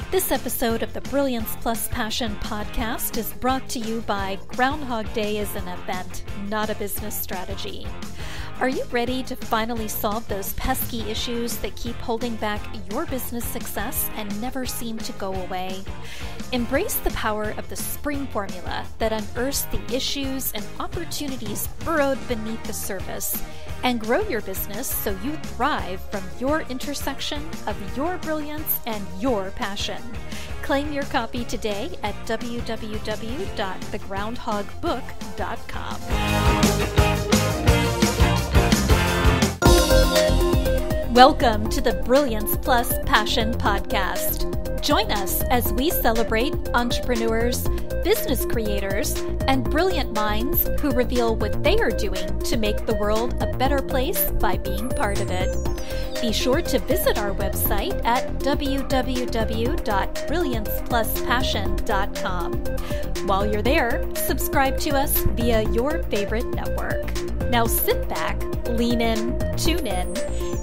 This episode of the Brilliance Plus Passion podcast is brought to you by Groundhog Day is an event, not a business strategy. Are you ready to finally solve those pesky issues that keep holding back your business success and never seem to go away? Embrace the power of the spring formula that unearths the issues and opportunities burrowed beneath the surface, and grow your business so you thrive from your intersection of your brilliance and your passion. Claim your copy today at www.thegroundhogbook.com. Welcome to the Brilliance Plus Passion podcast. Join us as we celebrate entrepreneurs, business creators, and brilliant minds who reveal what they are doing to make the world a better place by being part of it. Be sure to visit our website at www.brilliancepluspassion.com. While you're there, subscribe to us via your favorite network. Now sit back, lean in, tune in,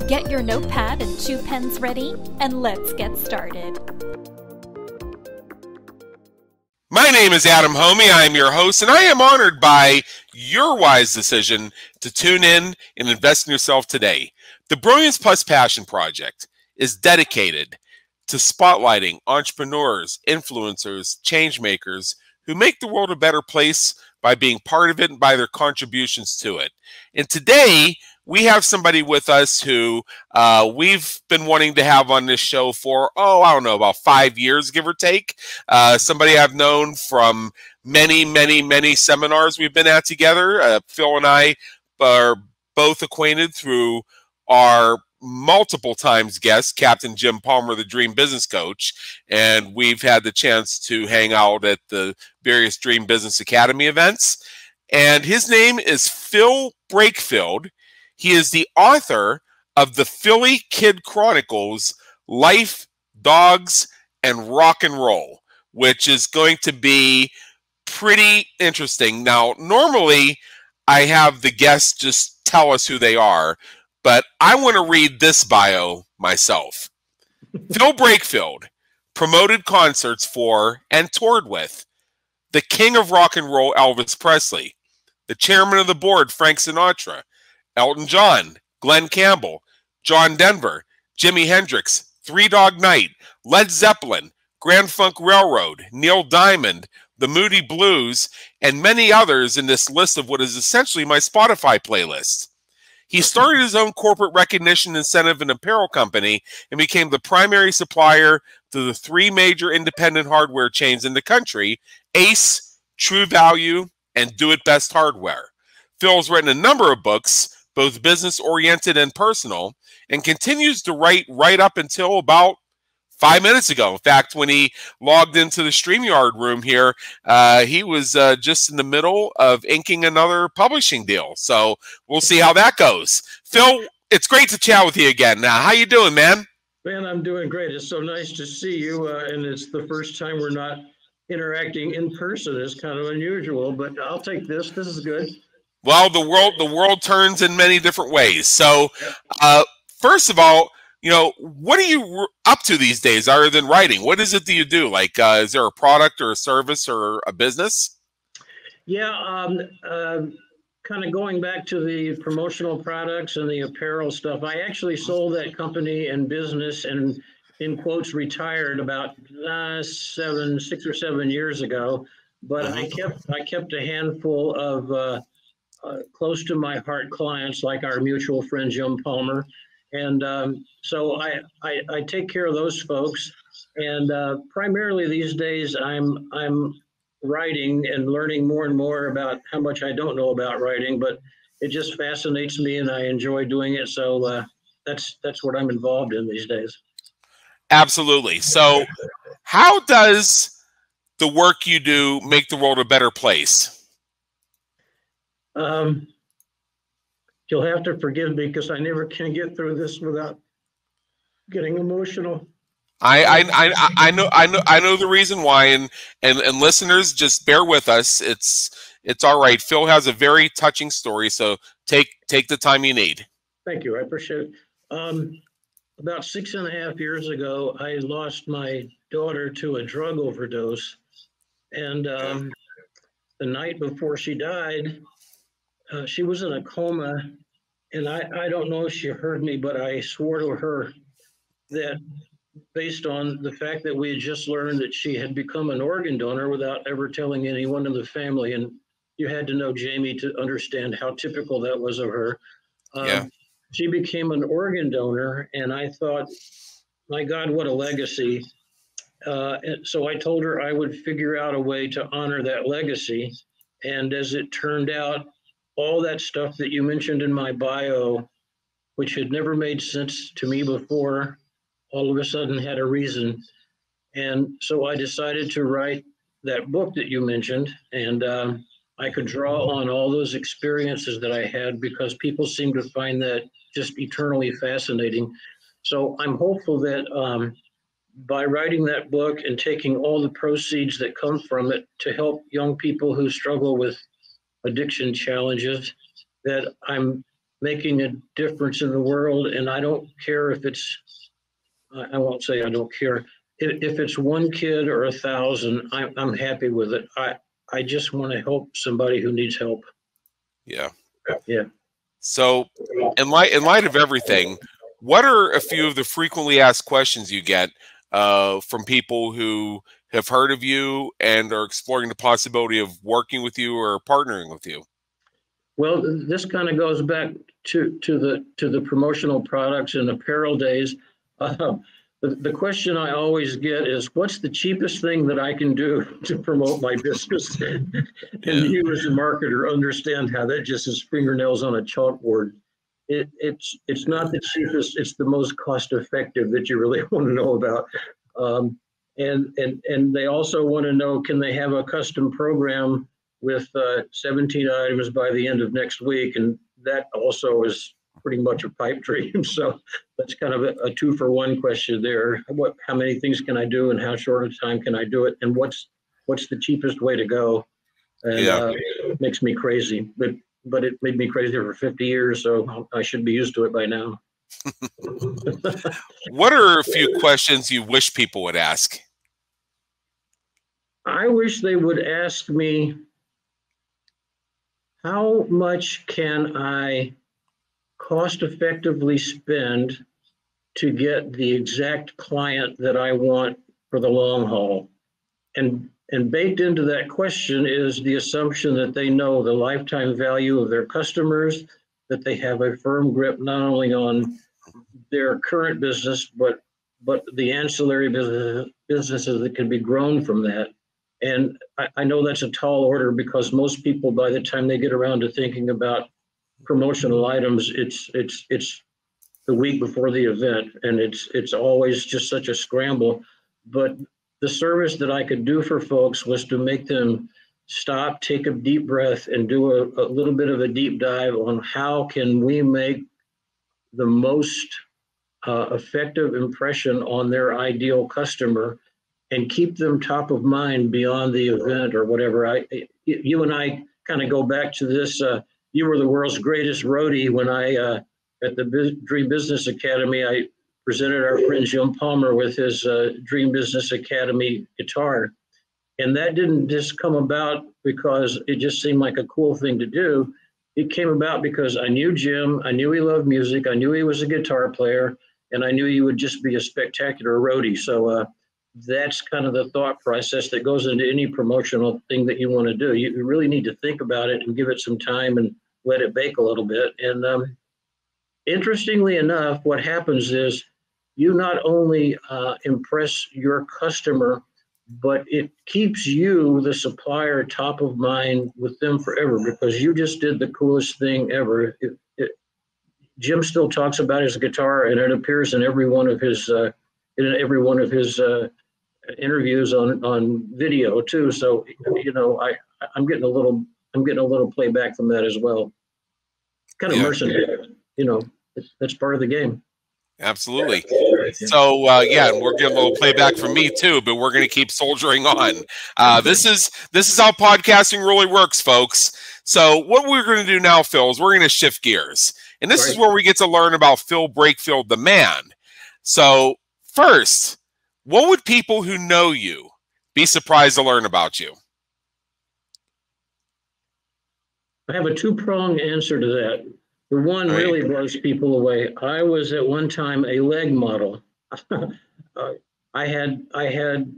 get your notepad and 2 pens ready, and let's get started. My name is Adam Homey. I am your host, and I am honored by your wise decision to tune in and invest in yourself today. The Brilliance Plus Passion Project is dedicated to spotlighting entrepreneurs, influencers, change makers who make the world a better place by being part of it and by their contributions to it. And today, we have somebody with us who we've been wanting to have on this show for, about 5 years, give or take. Somebody I've known from many seminars we've been at together. Phil and I are both acquainted through our multiple times guest, Captain Jim Palmer, the Dream Business Coach, and we've had the chance to hang out at the various Dream Business Academy events. And his name is Phil Brakefield. He is the author of the Philly Kid Chronicles, Life, Dogs, and Rock and Roll, which is going to be pretty interesting. Now, normally I have the guests just tell us who they are, but I want to read this bio myself. Phil Brakefield promoted concerts for and toured with the king of rock and roll, Elvis Presley, the chairman of the board, Frank Sinatra, Elton John, Glen Campbell, John Denver, Jimi Hendrix, Three Dog Night, Led Zeppelin, Grand Funk Railroad, Neil Diamond, the Moody Blues, and many others in this list of what is essentially my Spotify playlist. He started his own corporate recognition incentive and apparel company and became the primary supplier to the 3 major independent hardware chains in the country, Ace, True Value, and Do It Best Hardware. Phil's written a number of books, both business-oriented and personal, and continues to write right up until about 5 minutes ago. In fact, when he logged into the StreamYard room here, he was just in the middle of inking another publishing deal. So we'll see how that goes. Phil, it's great to chat with you again. Now, how you doing, man? Man, I'm doing great. It's so nice to see you, and it's the first time we're not interacting in person. It's kind of unusual, but I'll take this. This is good. Well, the world turns in many different ways. So, first of all, what are you up to these days other than writing? What is it that you do? Like, is there a product or a service or a business? Yeah, kind of going back to the promotional products and the apparel stuff. I actually sold that company and business and, in quotes, retired about 6 or 7 years ago. But I kept a handful of close to my heart clients, like our mutual friend Jim Palmer. And so I take care of those folks, and primarily these days I'm writing and learning more and more about how much I don't know about writing, but it just fascinates me and I enjoy doing it. So that's what I'm involved in these days. Absolutely. So how does the work you do make the world a better place? You'll have to forgive me because I never can get through this without getting emotional. I know the reason why, and listeners, just bear with us. It's all right. Phil has a very touching story, so take the time you need. Thank you. I appreciate it. About 6.5 years ago, I lost my daughter to a drug overdose. And the night before she died, she was in a coma. And I don't know if she heard me, but I swore to her that based on the fact that we had just learned that she had become an organ donor without ever telling anyone in the family. And you had to know Jamie to understand how typical that was of her. Yeah. She became an organ donor, and I thought, my God, what a legacy. And so I told her I would figure out a way to honor that legacy. And as it turned out, all that stuff that you mentioned in my bio, which had never made sense to me before, all of a sudden had a reason. And so I decided to write that book that you mentioned. And I could draw on all those experiences that I had because people seem to find that just eternally fascinating. So I'm hopeful that by writing that book and taking all the proceeds that come from it to help young people who struggle with addiction challenges, that I'm making a difference in the world. And I don't care if it's, I won't say I don't care. If it's one kid or 1,000, I'm happy with it. I just want to help somebody who needs help. Yeah. Yeah. So in light of everything, what are a few of the frequently asked questions you get from people who have heard of you and are exploring the possibility of working with you or partnering with you? Well, this kind of goes back to the promotional products and apparel days. The question I always get is, what's the cheapest thing that I can do to promote my business? And you as a marketer understand how that just is fingernails on a chalkboard. It's not the cheapest, it's the most cost effective that you really want to know about. And they also want to know, can they have a custom program with 17 items by the end of next week? And that also is pretty much a pipe dream. So that's kind of a 2-for-1 question there. How many things can I do, and how short of time can I do it, and what's the cheapest way to go? And it makes me crazy, but it made me crazy for 50 years, so I should be used to it by now. What are a few questions you wish people would ask? I wish they would ask me, how much can I cost effectively spend to get the exact client that I want for the long haul? And baked into that question is the assumption that they know the lifetime value of their customers, that they have a firm grip not only on their current business, but the ancillary businesses that can be grown from that. And I know that's a tall order, because most people, by the time they get around to thinking about promotional items, it's the week before the event, and it's always just such a scramble. But the service that I could do for folks was to make them stop, take a deep breath, and do a little bit of a deep dive on how can we make the most effective impression on their ideal customer and keep them top of mind beyond the event or whatever. You and I kind of go back to this. You were the world's greatest roadie when at the Dream Business Academy, I presented our friend Jim Palmer with his Dream Business Academy guitar. And that didn't just come about because it just seemed like a cool thing to do. It came about because I knew Jim, I knew he loved music, I knew he was a guitar player, and I knew he would just be a spectacular roadie. So that's kind of the thought process that goes into any promotional thing that you want to do. You really need to think about it and give it some time and let it bake a little bit. And interestingly enough, what happens is you not only impress your customer, but it keeps you, the supplier, top of mind with them forever, because you just did the coolest thing ever. Jim still talks about his guitar, and it appears in every one of his interviews on video too. So I'm getting a little playback from that as well. Kind of mercenary, that's part of the game. Absolutely. So we're getting a little playback from me too, but we're going to keep soldiering on. This is how podcasting really works, folks. So what we're going to do now, Phil, is we're going to shift gears, and this is where we get to learn about Phil Brakefield, the man. So first, what would people who know you be surprised to learn about you? I have a two-pronged answer to that. The one really blows people away. I was at one time a leg model. I had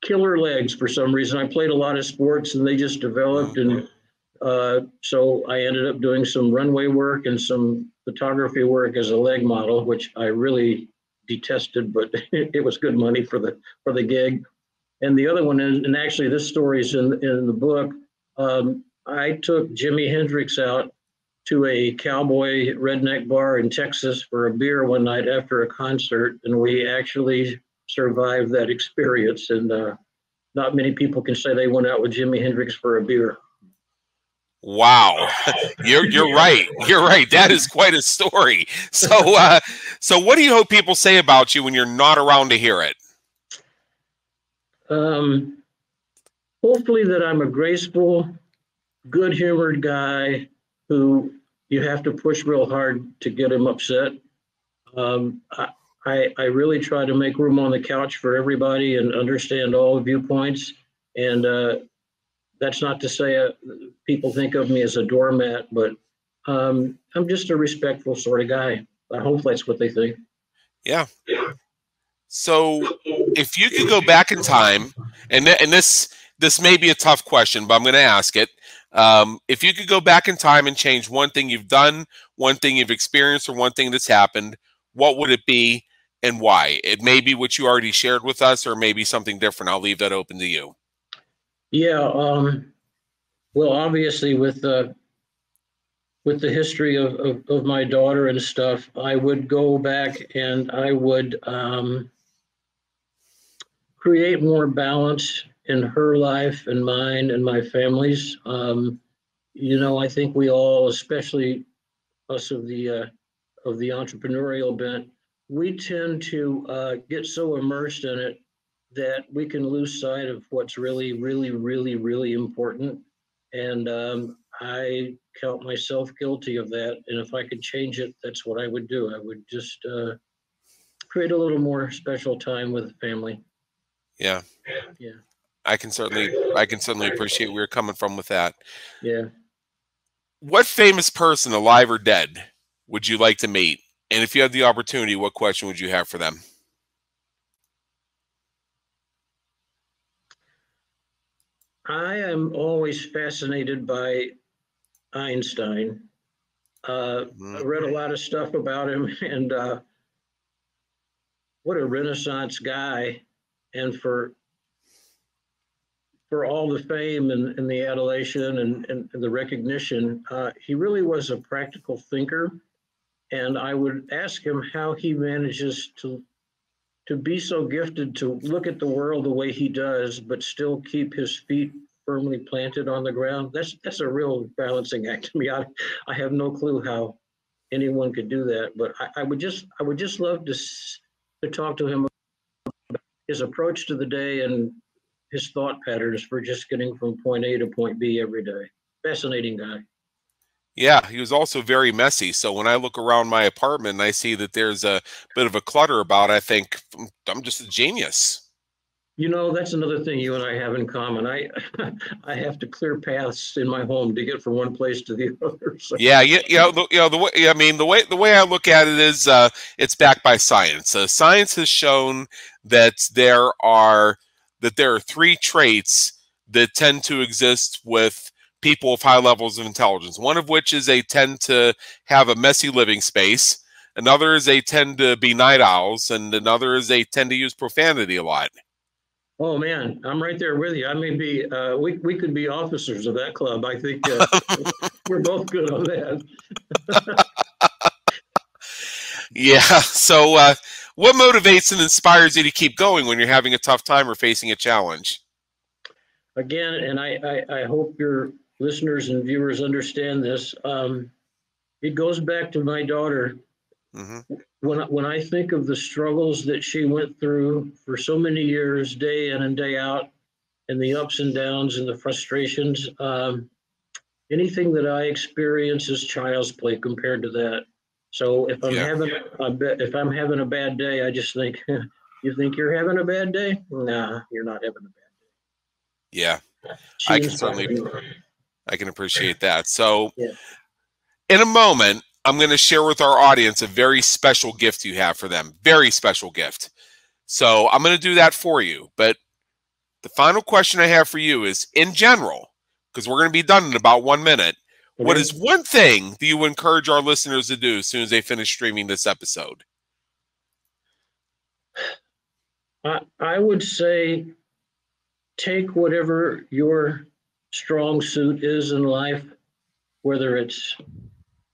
killer legs for some reason. I played a lot of sports and they just developed. And so I ended up doing some runway work and some photography work as a leg model, which I really detested, but it was good money for the gig. And the other one is, and actually this story is in the book. I took Jimi Hendrix out to a cowboy redneck bar in Texas for a beer one night after a concert, and we actually survived that experience. And not many people can say they went out with Jimi Hendrix for a beer. Wow, you're right. You're right. That is quite a story. So what do you hope people say about you when you're not around to hear it? Hopefully that I'm a graceful, good-humored guy who you have to push real hard to get him upset. I really try to make room on the couch for everybody and understand all viewpoints. And that's not to say people think of me as a doormat, but I'm just a respectful sort of guy. I hope that's what they think. Yeah. So if you could go back in time, and this may be a tough question, but I'm going to ask it. If you could go back in time and change one thing you've done, one thing you've experienced, or one thing that's happened, what would it be and why? It may be what you already shared with us, or maybe something different. I'll leave that open to you. Yeah. Well, obviously with the history of my daughter and stuff, I would go back and I would create more balance in her life and mine and my family's. I think we all, especially us of the entrepreneurial bent, we tend to get so immersed in it that we can lose sight of what's really, really, really, really important. And I count myself guilty of that. And if I could change it, that's what I would do. I would just create a little more special time with the family. Yeah. Yeah. I can certainly appreciate where you're coming from with that. Yeah. What famous person, alive or dead, would you like to meet? And if you had the opportunity, what question would you have for them? I am always fascinated by Einstein. I read a lot of stuff about him, and what a Renaissance guy. And for all the fame and the adulation and the recognition, he really was a practical thinker. And I would ask him how he manages to be so gifted to look at the world the way he does, but still keep his feet firmly planted on the ground. That's a real balancing act to me. I have no clue how anyone could do that, but I would just love to talk to him about his approach to the day and his thought patterns for just getting from point A to point B every day. Fascinating guy. Yeah, he was also very messy. So when I look around my apartment and I see that there's a bit of a clutter about, I think I'm just a genius. That's another thing you and I have in common. I have to clear paths in my home to get from one place to the other. So. Yeah, the way I look at it is it's backed by science. Science has shown that there are 3 traits that tend to exist with people with high levels of intelligence. One of which is they tend to have a messy living space. Another is they tend to be night owls, and another is they tend to use profanity a lot. Oh man, I'm right there with you. I may be. We could be officers of that club. I think we're both good on that. Yeah. So, what motivates and inspires you to keep going when you're having a tough time or facing a challenge? Again, and I hope your listeners and viewers understand this. It goes back to my daughter. Mm-hmm. When I think of the struggles that she went through for so many years, day in and day out, and the ups and downs and the frustrations, anything that I experience is child's play compared to that. So if I'm having a bad day, I just think, you think you're having a bad day? Nah, you're not having a bad day. Yeah, I can appreciate that. So in a moment, I'm going to share with our audience a very special gift you have for them. Very special gift. So I'm going to do that for you. But the final question I have for you is, in general, because we're going to be done in about 1 minute, what is one thing that you encourage our listeners to do as soon as they finish streaming this episode? I would say take whatever your strong suit is in life, whether it's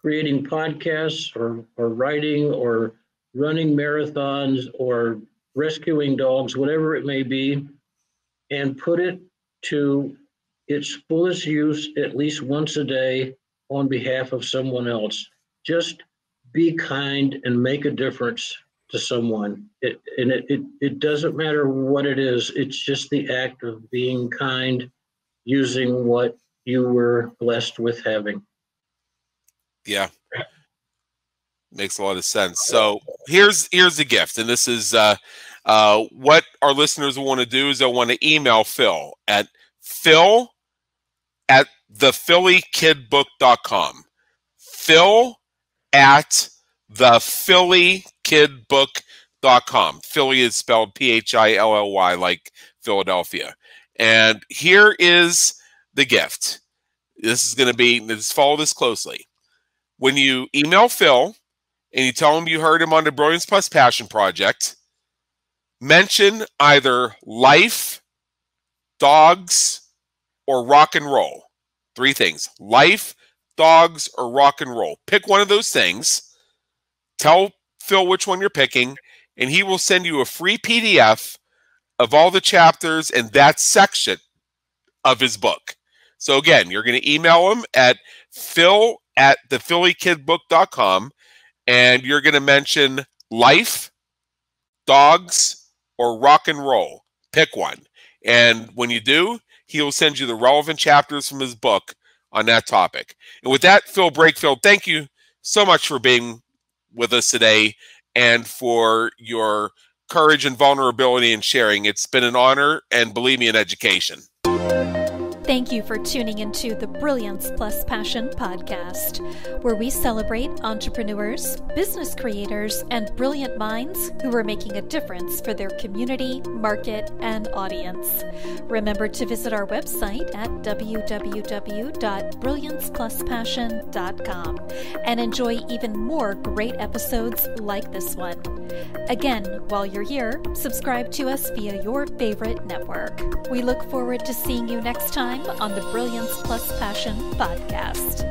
creating podcasts or writing or running marathons or rescuing dogs, whatever it may be, and put it to its fullest use at least once a day on behalf of someone else. Just be kind and make a difference to someone. It doesn't matter what it is. It's just the act of being kind, using what you were blessed with having. Yeah. Makes a lot of sense. So here's the gift. And this is what our listeners will want to do is they'll want to email Phil at phil@thephillykidbook.com. phil@thephillykidbook.com. Philly is spelled Philly, like Philadelphia. And here is the gift. This follow this closely. When you email Phil and you tell him you heard him on the Brilliance Plus Passion Project, mention either life, dogs, or rock and roll. 3 things: life, dogs, or rock and roll. Pick one of those things. Tell Phil which one you're picking, and he will send you a free PDF of all the chapters in that section of his book. So again, you're going to email him at phil@thephillykidbook.com, and you're going to mention life, dogs, or rock and roll. Pick one. And when you do, he will send you the relevant chapters from his book on that topic. And with that, Phil Brakefield, thank you so much for being with us today and for your courage and vulnerability and sharing. It's been an honor, and believe me, an education. Thank you for tuning into the Brilliance Plus Passion podcast, where we celebrate entrepreneurs, business creators, and brilliant minds who are making a difference for their community, market, and audience. Remember to visit our website at www.brilliancepluspassion.com and enjoy even more great episodes like this one. Again, while you're here, subscribe to us via your favorite network. We look forward to seeing you next time on the Brilliance Plus Passion podcast.